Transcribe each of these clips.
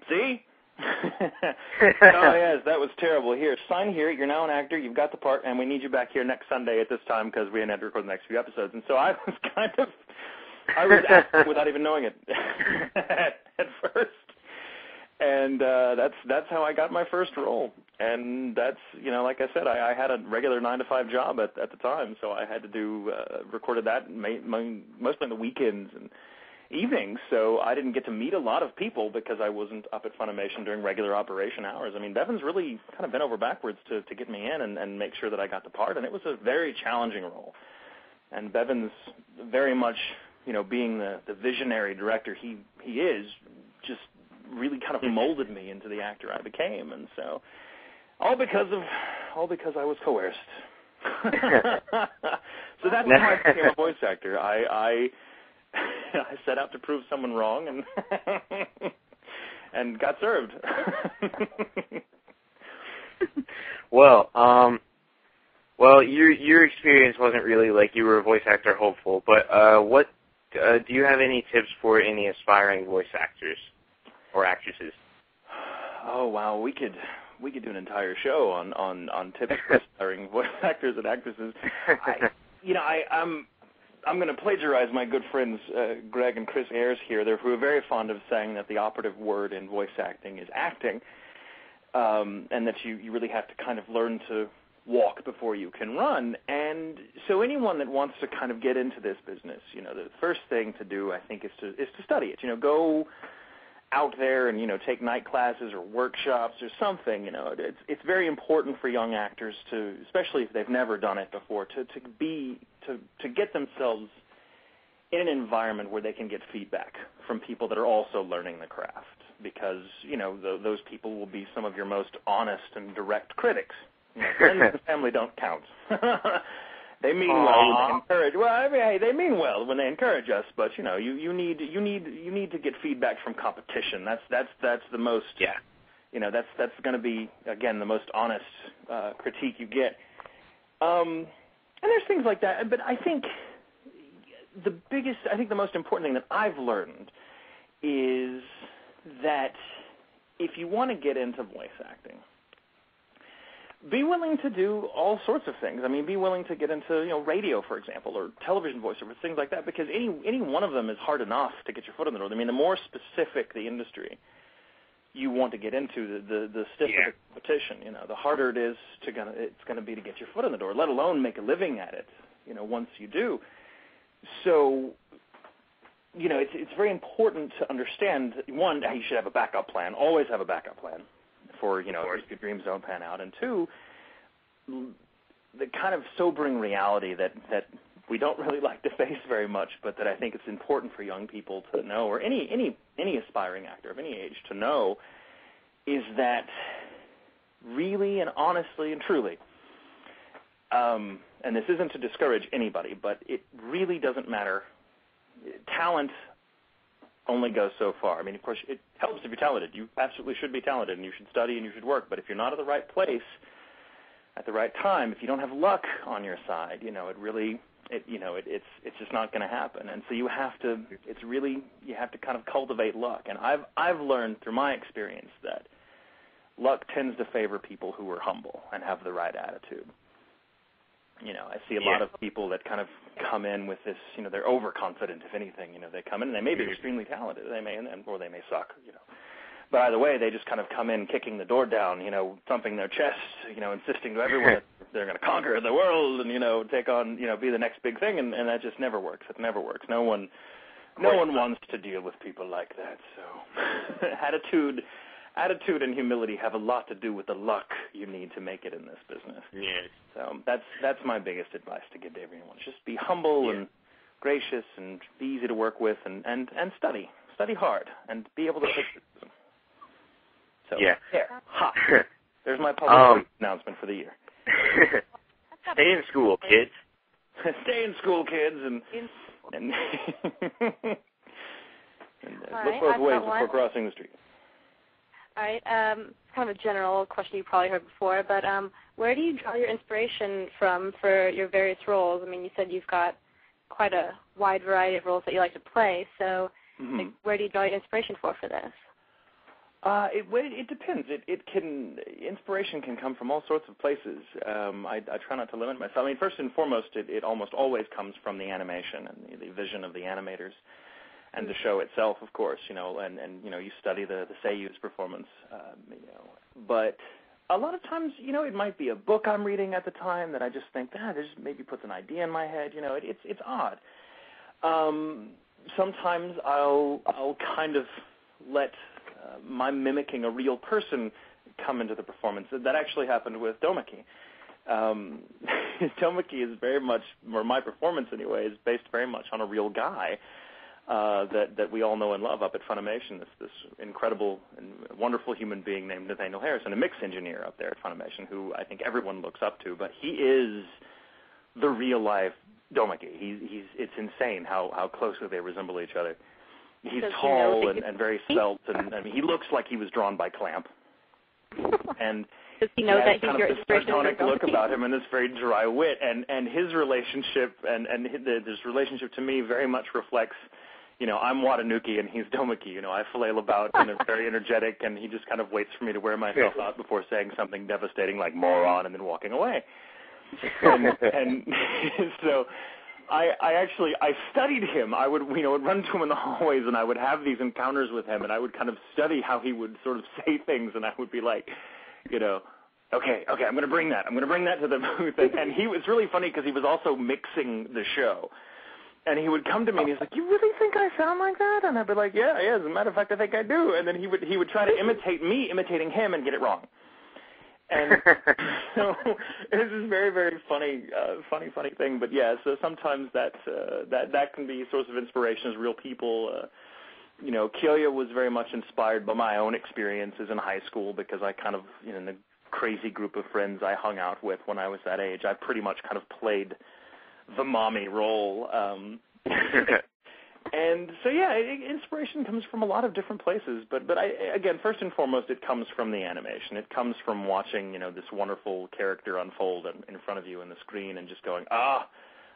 See? Oh, yes, that was terrible. Here, sign here. You're now an actor. You've got the part, and we need you back here next Sunday at this time because we had to record the next few episodes. And so I was acting without even knowing it at first. And that's how I on my first role. And that's, like I said, I had a regular 9-to-5 job at the time, so I had to do, recorded that mostly on the weekends and evenings, so I didn't get to meet a lot of people because I wasn't up at Funimation during regular operation hours. I mean, Bevan's really kind of bent over backwards to get me in and make sure that I got the part, and it was a very challenging role. And Bevan's very much, being the visionary director he is, just really kind of molded me into the actor I became, and so all because I was coerced. So that's how I became a voice actor. I set out to prove someone wrong and got served. Well, your experience wasn't really like you were a voice actor hopeful, but what do you have any tips for any aspiring voice actors or actresses? Oh wow, we could do an entire show on tips for aspiring voice actors and actresses. I'm going to plagiarize my good friends Greg and Chris Ayers here. They're very fond of saying that the operative word in voice acting is acting, and that you really have to kind of learn to walk before you can run. And so anyone that wants to kind of get into this business, the first thing to do, I think, is to study it. Go out there and take night classes or workshops or something. It's very important for young actors to, especially if they've never done it before, to get themselves in an environment where they can get feedback from people that are also learning the craft, because those people will be some of your most honest and direct critics. Friends and family don't count. They mean well when they encourage. Well, I mean, hey, they mean well when they encourage us, but you need to get feedback from competition. That's the most. Yeah. That's going to be, again, the most honest critique you get. And there's things like that, but I think the most important thing that I've learned is that if you want to get into voice acting, be willing to do all sorts of things. I mean, be willing to get into, radio, for example, or television voiceover, things like that, because any one of them is hard enough to get your foot in the door. I mean, the more specific the industry you want to get into, the stiffer the competition, the harder it's going to be to get your foot in the door, let alone make a living at it, once you do. So, it's very important to understand, one, you should have a backup plan, always have a backup plan for, if your dreams don't pan out. And two, the kind of sobering reality that we don't really like to face very much, but that I think it's important for young people to know, or any aspiring actor of any age to know, is that really and honestly and truly, and this isn't to discourage anybody, but it really doesn't matter. Talent only goes so far. I mean, of course, it helps if you're talented. You absolutely should be talented, and you should study, and you should work. But if you're not at the right place at the right time, if you don't have luck on your side, it's just not going to happen. And so you have to kind of cultivate luck. And I've learned through my experience that luck tends to favor people who are humble and have the right attitude. I see a lot of people that kind of come in with this, they're overconfident, if anything. They come in and they may be extremely talented, or they may suck, But either way, they just kind of come in kicking the door down, thumping their chest, insisting to everyone that they're going to conquer the world and, take on, be the next big thing, and that just never works. It never works. No one wants to deal with people like that. So attitude and humility have a lot to do with the luck you need to make it in this business. Yes. So that's my biggest advice to give to everyone. Just be humble and gracious and be easy to work with and study hard and be able to take criticism. So there's my public announcement for the year. Stay in school, kids. Stay in school, kids, and look both ways before crossing the street. All right. Kind of a general question you probably heard before, but where do you draw your inspiration from for your various roles? I mean, you said you've got quite a wide variety of roles that you like to play, so where do you draw your inspiration for this? It depends. Inspiration can come from all sorts of places. I try not to limit myself. I mean, first and foremost, it almost always comes from the animation and the vision of the animators, and the show itself, of course. And you study the seiyu's performance. But a lot of times, it might be a book I'm reading at the time that I just think, this maybe puts an idea in my head. It's odd. Sometimes I'll kind of let my mimicking a real person come into the performance. That actually happened with Domaki. Domaki is very much, or my performance anyway, is based very much on a real guy that we all know and love up at Funimation. This incredible and wonderful human being named Nathaniel Harrison, a mix engineer up there at Funimation, who I think everyone looks up to. But he is the real life Domaki. It's insane how closely they resemble each other. He's tall and very svelte, and I mean, he looks like he was drawn by Clamp. And does he know that he's your inspiration? This sardonic look about him and this very dry wit, and his relationship and his relationship to me very much reflects. I'm Watanuki and he's Domaki. I flail about and I'm very energetic, and he just kind of waits for me to wear myself out before saying something devastating like moron and then walking away. And so I studied him. I would run to him in the hallways, and I would have these encounters with him, and I would kind of study how he would sort of say things, and I would be like, okay, I'm going to bring that. I'm going to bring that to the booth. And he was really funny because he was also mixing the show. And he would come to me and he's like, "You really think I sound like that?" And I'd be like, "Yeah. As a matter of fact, I think I do." And then he would try to imitate me imitating him and get it wrong. And so this is very, very funny thing. But yeah, so sometimes that can be a source of inspiration as real people. Kyoya was very much inspired by my own experiences in high school because I kind of, in the crazy group of friends I hung out with when I was that age, I pretty much kind of played the mommy role. And so, yeah, inspiration comes from a lot of different places. But again, first and foremost, it comes from the animation. It comes from watching, this wonderful character unfold in front of you on the screen and just going,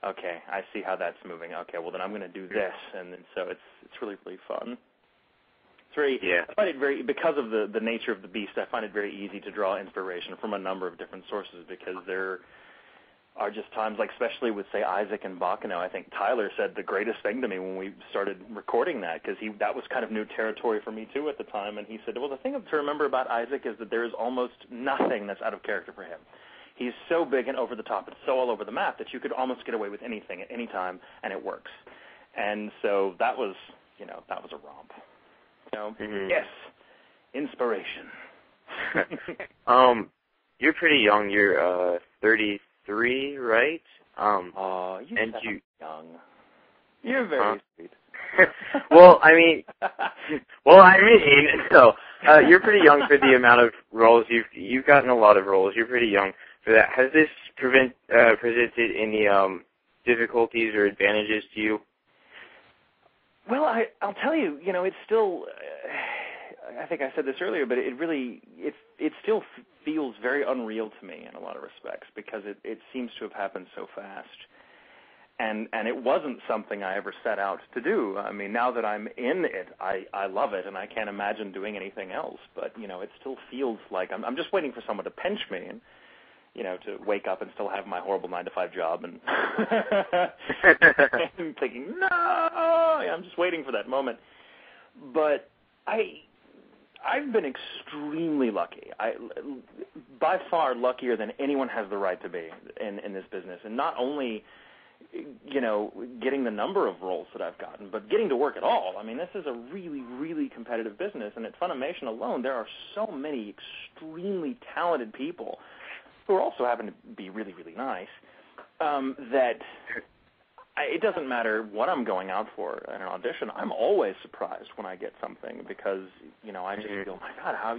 okay, I see how that's moving. Okay, well, then I'm going to do this. And so it's really, really fun. It's very, I find it very, because of the nature of the beast, I find it very easy to draw inspiration from a number of different sources because there are just times, like especially with, say, Isaac and Baccano. I think Tyler said the greatest thing to me when we started recording that, because that was kind of new territory for me, too, at the time. And he said, well, the thing to remember about Isaac is that there is almost nothing that's out of character for him. He's so big and over the top and so all over the map that you could almost get away with anything at any time, and it works. And so that was a romp. Yes, inspiration. You're pretty young. You're 33, right? You and sound you young. You're very sweet. Well, so you're pretty young for the amount of roles you've gotten. A lot of roles. You're pretty young for that. Has this presented any difficulties or advantages to you? Well, I'll tell you. It's still. I think I said this earlier, but it still feels very unreal to me in a lot of respects because it seems to have happened so fast. And it wasn't something I ever set out to do. I mean, now that I'm in it, I love it, and I can't imagine doing anything else. But, it still feels like I'm just waiting for someone to pinch me and, to wake up and still have my horrible 9-to-5 job and, and thinking, no! I'm just waiting for that moment. But I've been extremely lucky. By far luckier than anyone has the right to be in this business. And not only getting the number of roles that I've gotten, but getting to work at all. I mean, this is a really, really competitive business, and at Funimation alone, there are so many extremely talented people who also happen to be really, really nice, that it doesn't matter what I'm going out for in an audition. I'm always surprised when I get something because, I just feel, my God, how,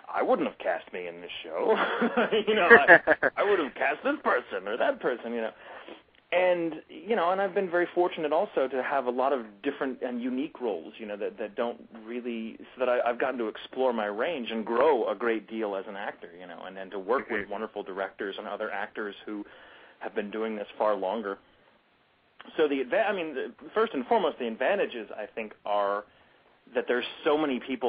I wouldn't have cast me in this show. I would have cast this person or that person, And, and I've been very fortunate also to have a lot of different and unique roles, that don't really, so that I've gotten to explore my range and grow a great deal as an actor, and then to work with wonderful directors and other actors who have been doing this far longer. So first and foremost, the advantages, I think, are that there's so many people